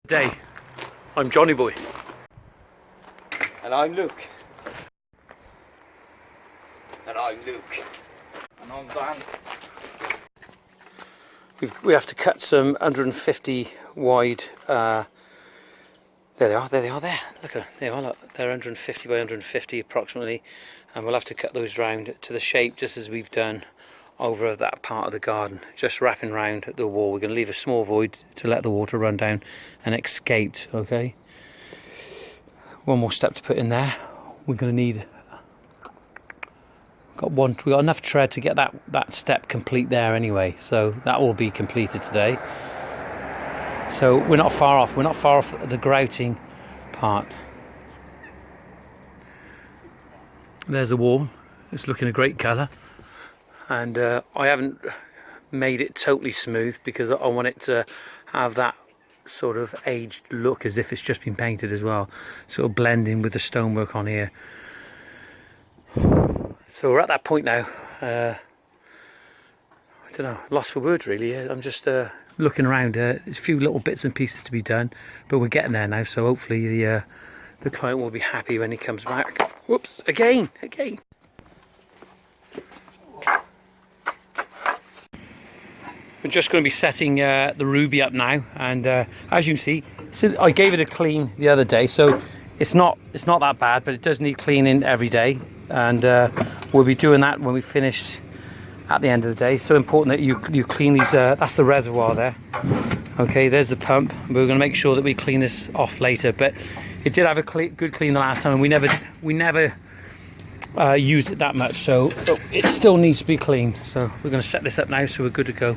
Day. I'm Johnny Boy. And I'm Luke. And I'm Luke. And I'm Dan. We have to cut some 150 wide. There they are there. Look at them. They are. Look, they're 150 by 150 approximately, and we'll have to cut those round to the shape just as we've done over that part of the garden, just wrapping round the wall. We're going to leave a small void to let the water run down and escape. Okay. One more step to put in there. We're going to need. We got enough tread to get that step complete there anyway, so that will be completed today. So we're not far off. We're not far off the grouting part. There's the wall. It's looking a great colour, and I haven't made it totally smooth because I want it to have that sort of aged look, as if it's just been painted as well, sort of blending with the stonework on here. So we're at that point now. I don't know, lost for words really. I'm just looking around. There's a few little bits and pieces to be done, but we're getting there now. So hopefully the client will be happy when he comes back. Whoops! Again. We're just going to be setting the ruby up now, and as you can see, I gave it a clean the other day, so it's not that bad, but it does need cleaning every day, and we'll be doing that when we finish at the end of the day. So important that you clean these. That's the reservoir there. Okay, there's the pump. We're going to make sure that we clean this off later, but it did have a good clean the last time, and we never used it that much, so it still needs to be cleaned. So we're going to set this up now, so we're good to go.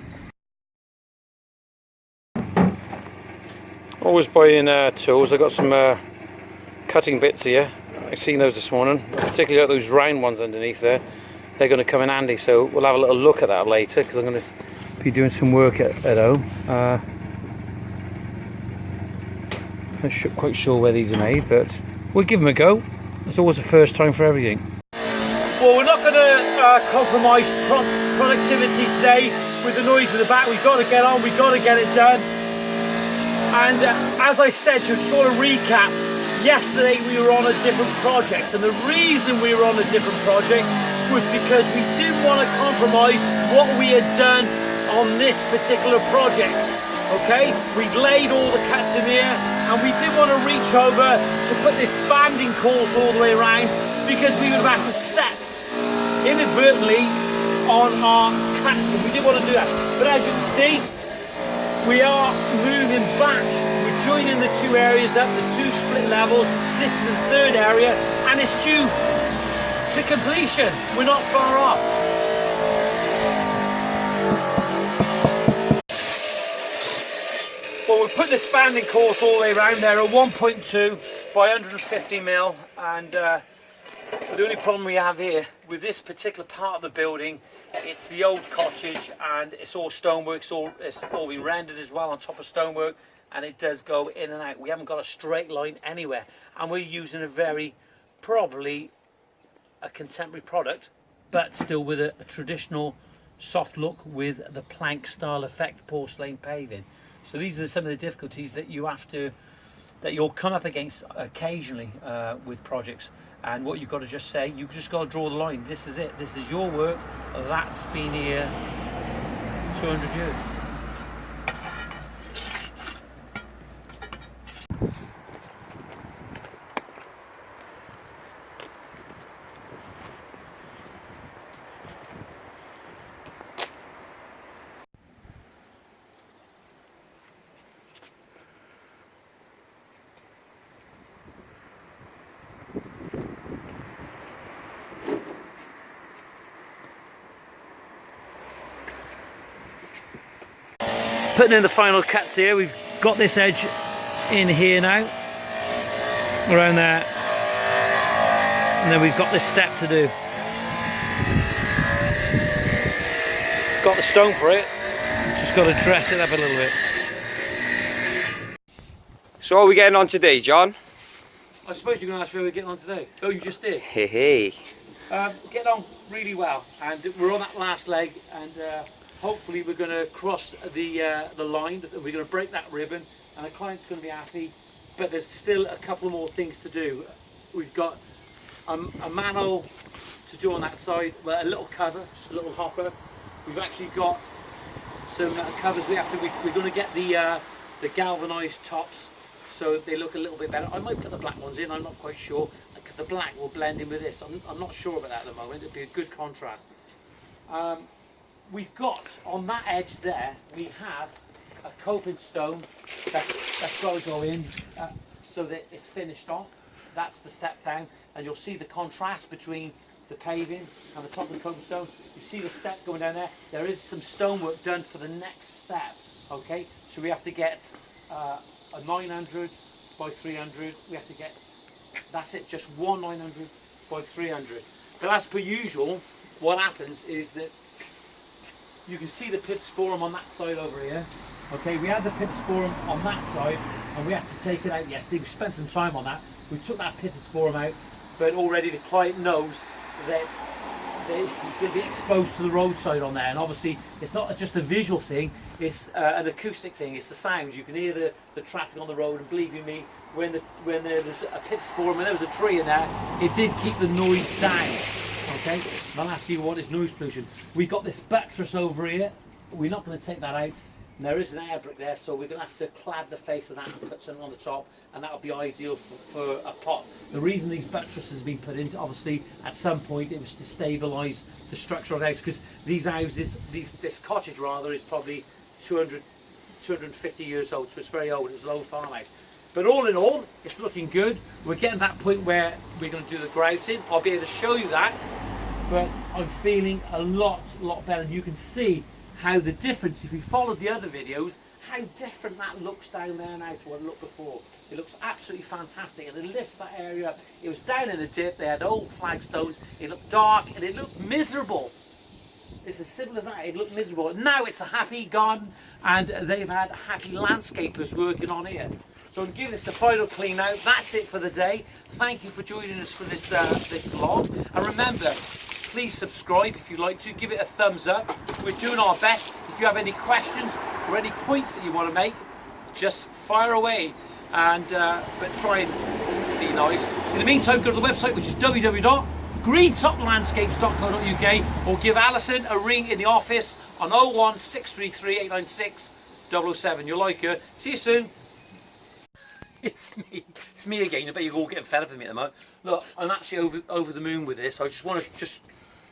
Always buying tools. I got some cutting bits here. I've seen those this morning, particularly like those round ones underneath there. They're going to come in handy, so we'll have a little look at that later, because I'm going to be doing some work at home. I'm not quite sure where these are made, but we'll give them a go. It's always the first time for everything. Well, we're not going to compromise productivity today with the noise in the back. We've got to get on, we've got to get it done. And as I said, to sort of recap, yesterday we were on a different project, and the reason we were on a different project was because we didn't want to compromise what we had done on this particular project. Okay, we've laid all the cuts in here, and we didn't want to reach over to put this banding course all the way around, because we would have had to step inadvertently on our cuts, and we didn't want to do that. But as you can see, we are moving back. We're joining the two areas up, the two split levels. This is the third area, and it's due to completion. We're not far off. Well, we've put this banding course all the way around there at 1.2 by 150 mil, and the only problem we have here with this particular part of the building, it's the old cottage, and it's all stonework. It's all been rendered as well on top of stonework, and it does go in and out. We haven't got a straight line anywhere, and we're using probably a contemporary product, but still with a traditional soft look with the plank style effect porcelain paving. So these are some of the difficulties that you'll come up against occasionally with projects. And what you've got to just say, you've just got to draw the line. This is it. This is your work. That's been here 200 years. Putting in the final cuts here. We've got this edge in here now, around there, and then we've got this step to do. Got the stone for it, just got to dress it up a little bit. So what are we getting on today, John? I suppose you're going to ask where we're getting on today. Oh, you just did. Hey. Getting on really well, and we're on that last leg, and hopefully we're going to cross the line. We're going to break that ribbon, and the client's going to be happy, but there's still a couple more things to do. We've got a manhole to do on that side, well, a little cover, just a little hopper. We've actually got some covers we're going to get the galvanised tops so they look a little bit better. I might put the black ones in, I'm not quite sure, because the black will blend in with this. I'm not sure about that at the moment. It'd be a good contrast. We've got on that edge there, we have a coping stone that's got to go in so that it's finished off. That's the step down, and you'll see the contrast between the paving and the top of the coping stone. You see the step going down there. There is some stonework done for the next step. Okay, so we have to get a 900 by 300. We have to get, that's it, just one 900 by 300. But as per usual, what happens is that you can see the pittosporum on that side over here. Okay, we had the pittosporum on that side, and we had to take it out yesterday. We spent some time on that. We took that pittosporum out, but already the client knows that he's going to be exposed to the roadside on there. And obviously, it's not just a visual thing, it's an acoustic thing. It's the sound. You can hear the traffic on the road, and believe you me, when there was a pittosporum, when there was a tree in there, it did keep the noise down. Okay, and I'll ask you what is noise pollution. We've got this buttress over here. We're not going to take that out. And there is an air brick there, so we're going to have to clad the face of that and put something on the top, and that'll be ideal for a pot. The reason these buttresses have been put into, obviously, at some point it was to stabilise the structure of the house, because these houses, this cottage rather, is probably 250 years old, so it's very old. It's an old farmhouse. But all in all, it's looking good. We're getting that point where we're going to do the grouting. I'll be able to show you that, but I'm feeling a lot better. And you can see how the difference, if you followed the other videos, how different that looks down there now to what it looked before. It looks absolutely fantastic, and it lifts that area up. It was down in the dip, they had old flagstones, it looked dark and it looked miserable. It's as simple as that, it looked miserable. Now it's a happy garden, and they've had happy landscapers working on here. So I'm giving this a final clean out. That's it for the day. Thank you for joining us for this this vlog. And remember, please subscribe if you'd like to. Give it a thumbs up. We're doing our best. If you have any questions or any points that you want to make, just fire away. And but try and be nice. In the meantime, go to the website, which is www.greentoplandscapes.co.uk, or give Alison a ring in the office on 01633 896 007. You'll like her. See you soon. It's me again. I bet you're all getting fed up with me at the moment. Look, I'm actually over the moon with this. I just want to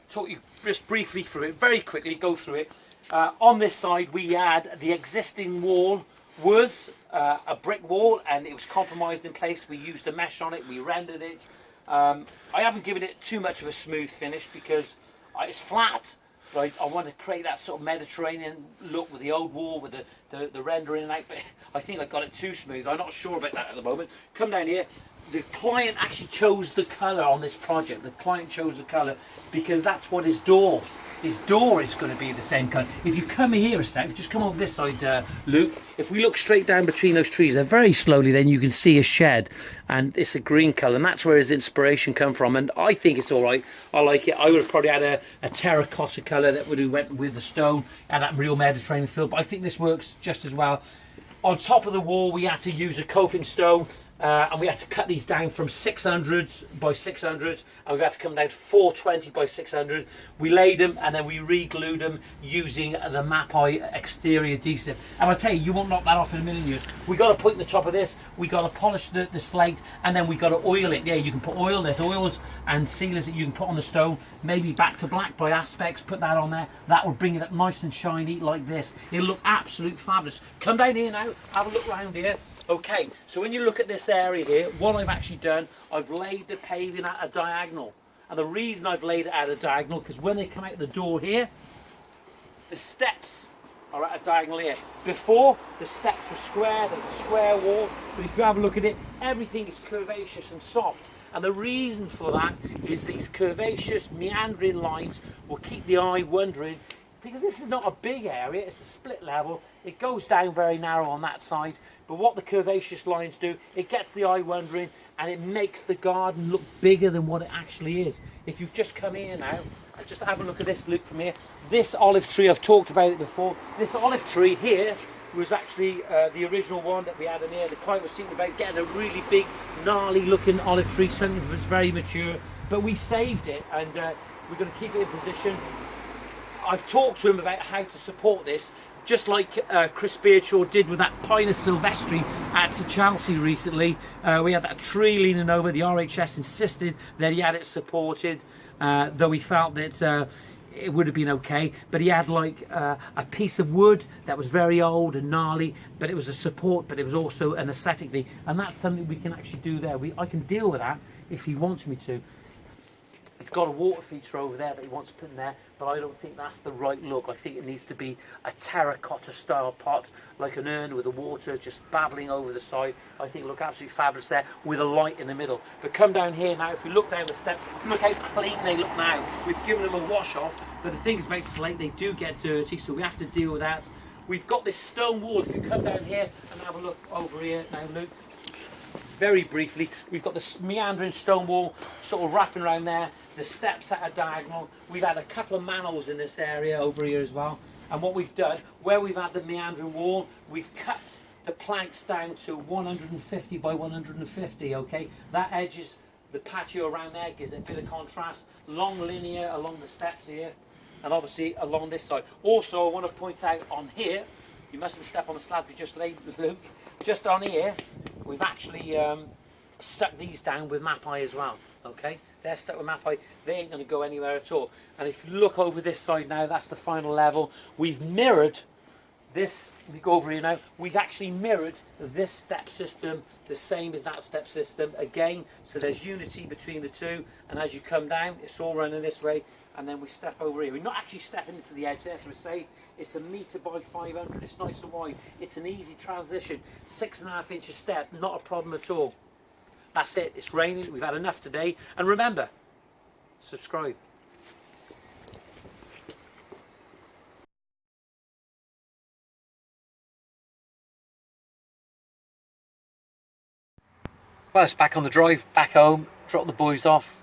talk you just briefly through it, very quickly, go through it. On this side, we had the existing wall was a brick wall, and it was compromised in place. We used a mesh on it, we rendered it. I haven't given it too much of a smooth finish because it's flat. Right, I want to create that sort of Mediterranean look with the old wall, with the rendering and out, but I think I got it too smooth. I'm not sure about that at the moment. Come down here. The client actually chose the colour on this project. The client chose the colour because that's what his door is going to be the same colour. If you come here a sec, if you just come over this side, Luke, if we look straight down between those trees, they're very slowly, then you can see a shed, and it's a green colour, and that's where his inspiration come from, and I think it's all right. I like it. I would have probably had a terracotta colour that would have went with the stone, and that real Mediterranean feel, but I think this works just as well. On top of the wall, we had to use a coping stone. And we had to cut these down from 600s by 600s, and we've had to come down to 420 by 600. We laid them and then we re-glued them using the Mapai exterior adhesive. And I tell you, you won't knock that off in a million years. We got to put in the top of this, we got to polish the slate, and then we got to oil it. Yeah, you can put oil, there's oils and sealers that you can put on the stone, maybe back to black by Aspects, put that on there. That will bring it up nice and shiny like this. It'll look absolute fabulous. Come down here now, have a look around here. Okay, so when you look at this area here, what I've actually done, I've laid the paving at a diagonal. And the reason I've laid it at a diagonal, because when they come out the door here, the steps are at a diagonal here. Before, the steps were square, there was a square wall, but if you have a look at it, everything is curvaceous and soft. And the reason for that is these curvaceous, meandering lines will keep the eye wondering, because this is not a big area, it's a split level, it goes down very narrow on that side, but what the curvaceous lines do, it gets the eye wandering, and it makes the garden look bigger than what it actually is. If you just come here now, and just have a look at this, Luke, from here, this olive tree, I've talked about it before, this olive tree here was actually the original one that we had in here. The client was thinking about getting a really big, gnarly looking olive tree, something that was very mature, but we saved it, and we're going to keep it in position. I've talked to him about how to support this, just like Chris Beardshaw did with that Pinus sylvestri at Chelsea recently. We had that tree leaning over. The RHS insisted that he had it supported, though he felt that it would have been okay, but he had like a piece of wood that was very old and gnarly, but it was a support, but it was also an aesthetic thing, and that's something we can actually do there. I can deal with that if he wants me to. He's got a water feature over there that he wants to put in there, but I don't think that's the right look. I think it needs to be a terracotta style pot, like an urn with the water just babbling over the side. I think it look absolutely fabulous there with a light in the middle. But come down here now, if we look down the steps, look how clean they look now. We've given them a wash off, but the thing is about slate, they do get dirty, so we have to deal with that. We've got this stone wall. If you come down here and have a look over here now, Luke, very briefly, we've got this meandering stone wall sort of wrapping around there. The steps that are diagonal. We've had a couple of manholes in this area over here as well. And what we've done, where we've had the meandering wall, we've cut the planks down to 150 by 150, okay? That edges the patio around there, gives it a bit of contrast. Long linear along the steps here, and obviously along this side. Also, I want to point out on here, you mustn't step on the slab we just laid, Luke. Just on here, we've actually stuck these down with Mapai as well, okay? They're stuck with Mapai, they ain't going to go anywhere at all. And if you look over this side now, that's the final level. We've mirrored this, we go over here now, we've actually mirrored this step system the same as that step system again, so there's unity between the two, and as you come down, it's all running this way, and then we step over here. We're not actually stepping into the edge there, so we're safe. It's 1 metre by 500, it's nice and wide, it's an easy transition, 6.5 inches step, not a problem at all. That's it, it's raining, we've had enough today, and remember, subscribe. Well, it's back on the drive, back home, dropped the boys off.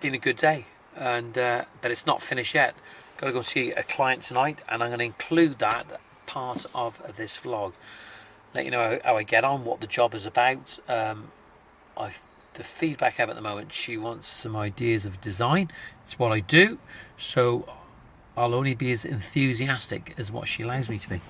Been a good day, and but it's not finished yet. Got to go see a client tonight, and I'm going to include that part of this vlog. Let you know how I get on, what the job is about. The feedback I have at the moment, she wants some ideas of design. It's what I do, so I'll only be as enthusiastic as what she allows me to be.